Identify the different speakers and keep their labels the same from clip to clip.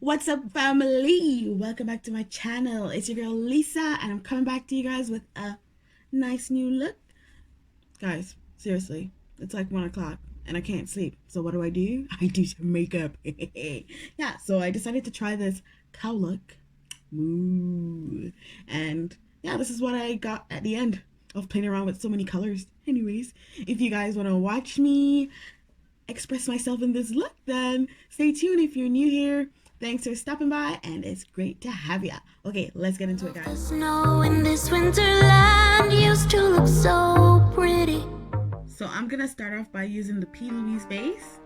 Speaker 1: What's up, family? Welcome back to my channel. It's your girl Lisa, and I'm coming back to you guys with a nice new look. Guys, seriously, it's like 1 o'clock and I can't sleep. So what do? I do some makeup. Yeah, so I decided to try this cow look. Ooh. And yeah, this is what I got at the end of playing around with so many colors. Anyways, if you guys want to watch me express myself in this look, then stay tuned. If you're new here, thanks for stopping by, and it's great to have ya. Okay, let's get into it, guys.
Speaker 2: Snow in this winterland used to look so pretty.
Speaker 1: So I'm gonna start off by using the P. Louise base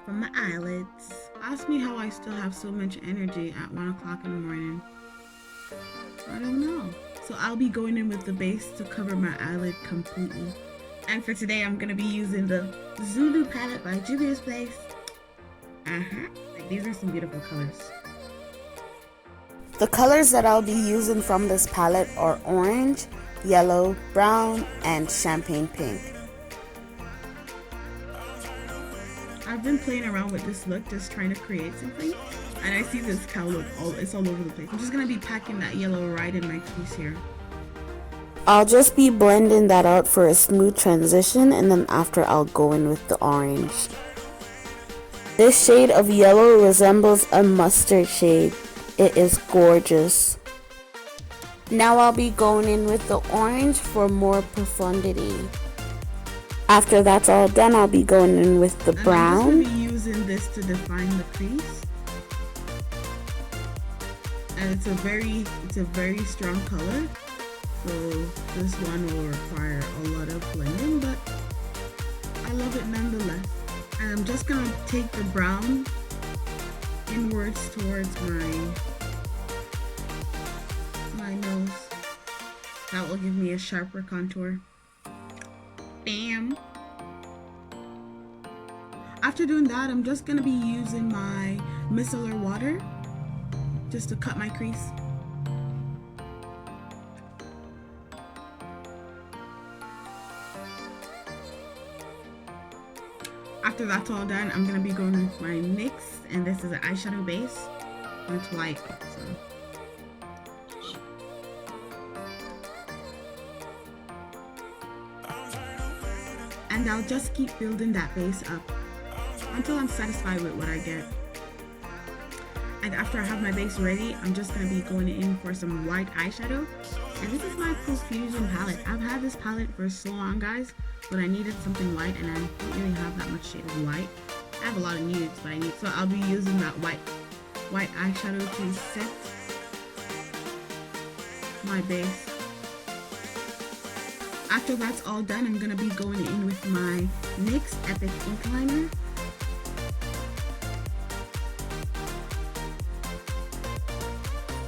Speaker 1: from my eyelids. Ask me how I still have so much energy at 1 o'clock in the morning. I don't know. So I'll be going in with the base to cover my eyelid completely. And for today, I'm gonna be using the Zulu palette by Juvia's Place. Like, these are some beautiful colors.
Speaker 3: The colors that I'll be using from this palette are orange, yellow, brown, and champagne pink.
Speaker 1: I've been playing around with this look, just trying to create something. And I see this cow look, it's all over the place. I'm just gonna be packing that yellow right in my crease here.
Speaker 3: I'll just be blending that out for a smooth transition, and then after I'll go in with the orange. This shade of yellow resembles a mustard shade. It is gorgeous. Now I'll be going in with the orange for more profundity. After that's all done, I'll be going in with the brown.
Speaker 1: I'm just going to be using this to define the crease. And it's a very strong color. So this one will require a lot of blending, but I love it nonetheless. And I'm just gonna take the brown inwards towards my nose. That will give me a sharper contour. Bam! After doing that, I'm just gonna be using my micellar water just to cut my crease. After that's all done, I'm gonna be going with my NYX, and this is an eyeshadow base, and it's white. And I'll just keep building that base up until I'm satisfied with what I get. And after I have my base ready, I'm just gonna be going in for some white eyeshadow. And this is my Profusion palette. I've had this palette for so long, guys, but I needed something white, and I don't really have that much shade of white. I have a lot of nudes, but so I'll be using that white eyeshadow to set my base. After that's all done, I'm gonna be going in with my NYX Epic Ink Liner.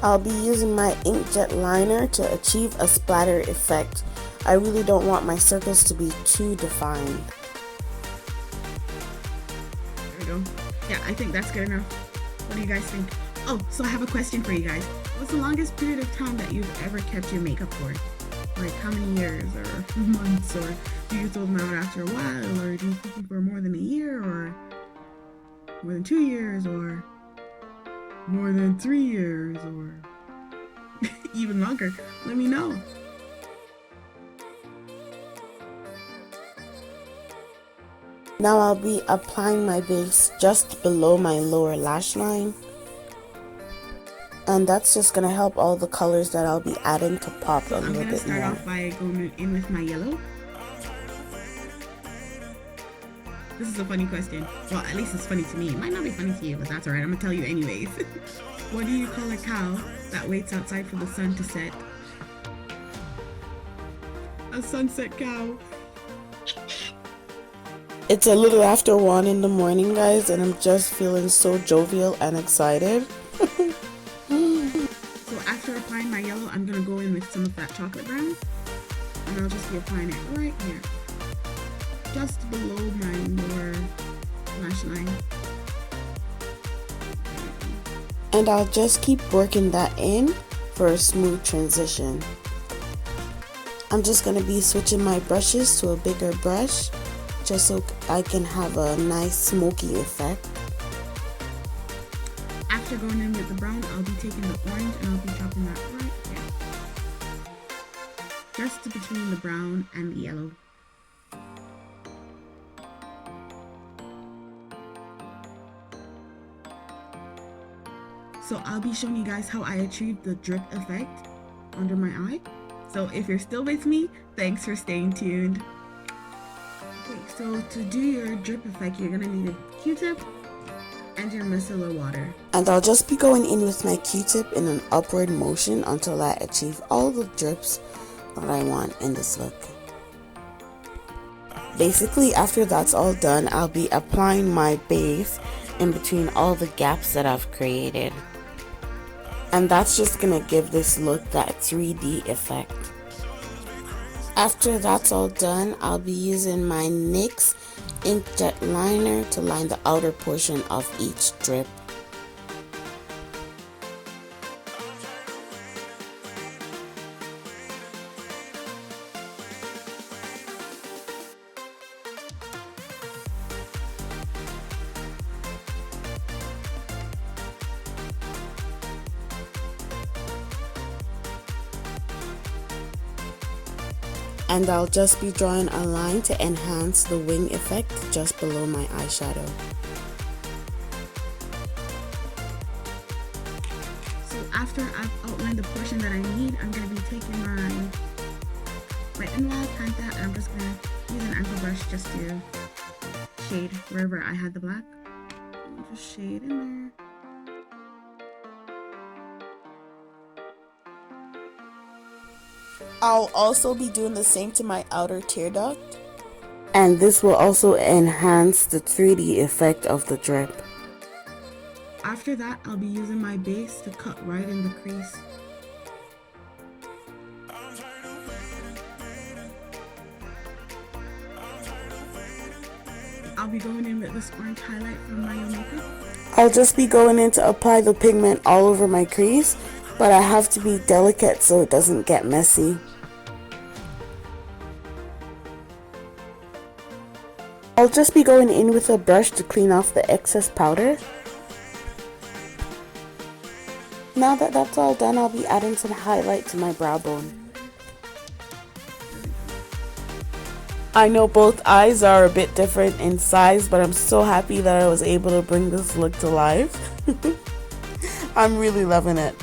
Speaker 3: I'll be using my inkjet liner to achieve a splatter effect. I really don't want my circles to be too defined.
Speaker 1: There we go. Yeah, I think that's good enough. What do you guys think? Oh, so I have a question for you guys. What's the longest period of time that you've ever kept your makeup for? Like how many years or months, or do you throw them out after a while, or do you keep them for more than a year, or more than 2 years, or more than 3 years, or even longer? Let me know.
Speaker 3: Now I'll be applying my base just below my lower lash line. And that's just going to help all the colors that I'll be adding to pop a little bit more.
Speaker 1: I'm going to start off by going in with my yellow. This is a funny question. Well, at least it's funny to me. It might not be funny to you, but that's alright. I'm going to tell you anyways. What do you call a cow that waits outside for the sun to set? A sunset cow.
Speaker 3: It's a little after 1 in the morning, guys, and I'm just feeling so jovial and excited.
Speaker 1: So after applying my yellow, I'm going to go in with some of that chocolate brown, and I'll just be applying it right here, just below my lower lash line.
Speaker 3: And I'll just keep working that in for a smooth transition. I'm just going to be switching my brushes to a bigger brush, just so I can have a nice smoky effect.
Speaker 1: After going in with the brown, I'll be taking the orange and I'll be dropping that right there. Just between the brown and the yellow. So I'll be showing you guys how I achieved the drip effect under my eye. So if you're still with me, thanks for staying tuned. Okay, so to do your drip effect, you're gonna need a Q-tip and your micellar water.
Speaker 3: And I'll just be going in with my Q-tip in an upward motion until I achieve all the drips that I want in this look. Basically, after that's all done, I'll be applying my base in between all the gaps that I've created. And that's just gonna give this look that 3D effect. After that's all done, I'll be using my NYX inkjet liner to line the outer portion of each drip. And I'll just be drawing a line to enhance the wing effect just below my eyeshadow.
Speaker 1: So after I've outlined the portion that I need, I'm going to be taking my Wet n Wild Panther and I'm just going to use an angle brush just to shade wherever I had the black. Just shade in there.
Speaker 3: I'll also be doing the same to my outer tear duct. And this will also enhance the 3D effect of the drip.
Speaker 1: After that, I'll be using my base to cut right in the crease. I'll be going in with this orange highlight from my makeup.
Speaker 3: I'll just be going in to apply the pigment all over my crease, but I have to be delicate so it doesn't get messy. I'll just be going in with a brush to clean off the excess powder. Now that that's all done, I'll be adding some highlight to my brow bone. I know both eyes are a bit different in size, but I'm so happy that I was able to bring this look to life. I'm really loving it.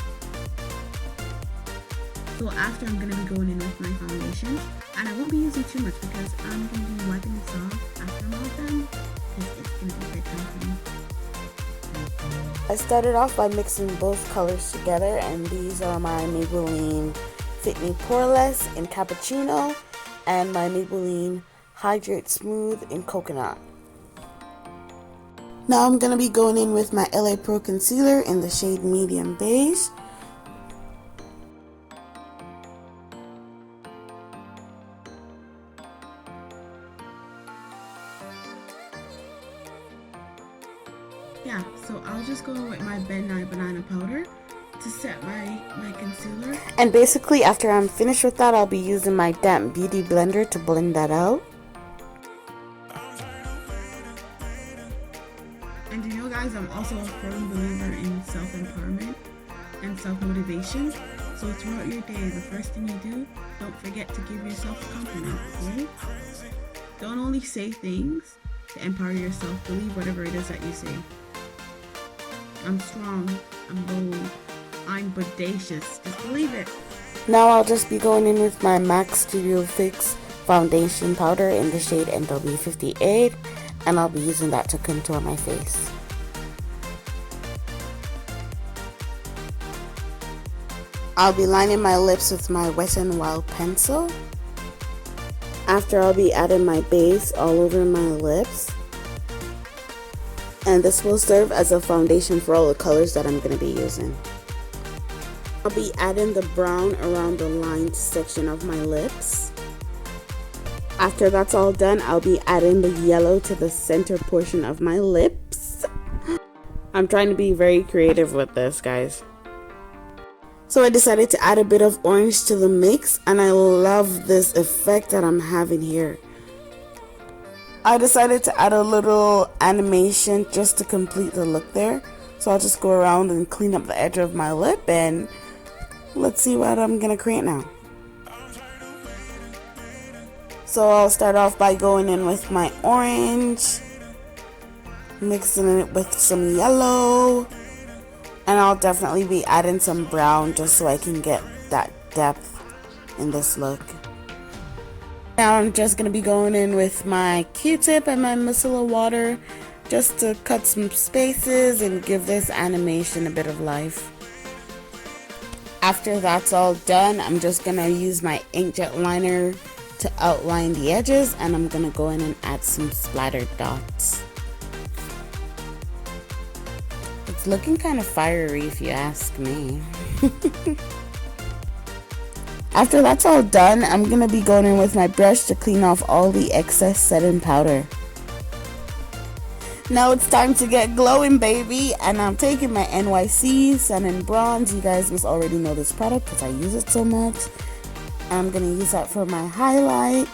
Speaker 1: So after, I'm going to be going in with my foundation, and I won't be using too much because I'm going to be wiping this off after I'm all done, because it's going to be very time for me.
Speaker 3: I started off by mixing both colors together, and these are my Maybelline Fit Me Poreless in Cappuccino and my Maybelline Hydrate Smooth in Coconut. Now I'm going to be going in with my LA Pro Concealer in the shade Medium Beige.
Speaker 1: Yeah, so I'll just go with my Ben Nye Banana Powder to set my concealer.
Speaker 3: And basically after I'm finished with that, I'll be using my damp beauty blender to blend that out.
Speaker 1: And you know guys, I'm also a firm believer in self-empowerment and self-motivation. So throughout your day, the first thing you do, don't forget to give yourself a compliment, okay? Don't only say things to empower yourself, believe whatever it is that you say. I'm strong, I'm bold, I'm bodacious, just believe it.
Speaker 3: Now I'll just be going in with my MAC Studio Fix foundation powder in the shade NW58, and I'll be using that to contour my face. I'll be lining my lips with my Wet n Wild pencil. After, I'll be adding my base all over my lips. And this will serve as a foundation for all the colors that I'm going to be using. I'll be adding the brown around the lined section of my lips. After that's all done, I'll be adding the yellow to the center portion of my lips. I'm trying to be very creative with this, guys. So I decided to add a bit of orange to the mix, and I love this effect that I'm having here. I decided to add a little animation just to complete the look there. So I'll just go around and clean up the edge of my lip, and let's see what I'm gonna create now. So I'll start off by going in with my orange, mixing it with some yellow, and I'll definitely be adding some brown just so I can get that depth in this look. Now I'm just going to be going in with my Q-tip and my micellar water just to cut some spaces and give this animation a bit of life. After that's all done, I'm just going to use my inkjet liner to outline the edges, and I'm going to go in and add some splattered dots. It's looking kind of fiery if you ask me. After that's all done, I'm going to be going in with my brush to clean off all the excess setting powder. Now it's time to get glowing, baby, and I'm taking my NYC Sun & Bronze. You guys must already know this product because I use it so much. I'm going to use that for my highlight.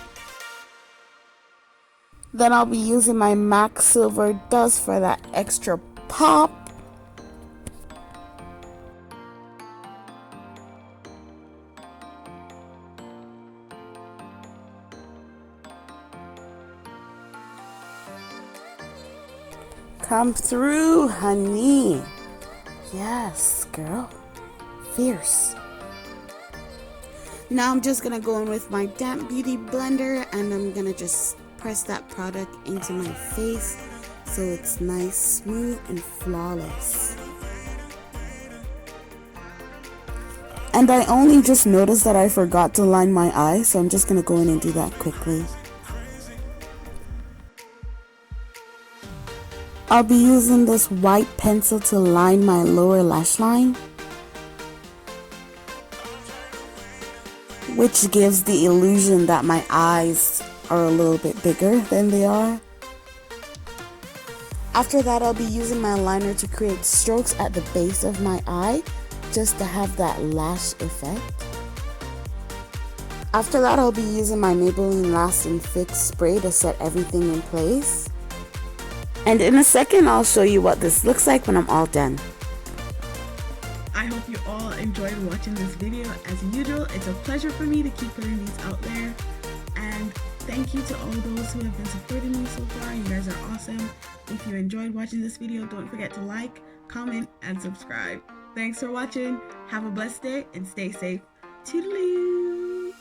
Speaker 3: Then I'll be using my MAC Silver Dust for that extra pop. Come through, honey. Yes, girl. Fierce. Now I'm just going to go in with my damp beauty blender, and I'm going to just press that product into my face so it's nice, smooth, and flawless. And I only just noticed that I forgot to line my eyes, so I'm just going to go in and do that quickly. I'll be using this white pencil to line my lower lash line, which gives the illusion that my eyes are a little bit bigger than they are. After that, I'll be using my liner to create strokes at the base of my eye, just to have that lash effect. After that, I'll be using my Maybelline Last and Fix spray to set everything in place. And in a second, I'll show you what this looks like when I'm all done.
Speaker 1: I hope you all enjoyed watching this video. As usual, it's a pleasure for me to keep putting these out there. And thank you to all those who have been supporting me so far. You guys are awesome. If you enjoyed watching this video, don't forget to like, comment, and subscribe. Thanks for watching. Have a blessed day and stay safe. Toodaloo!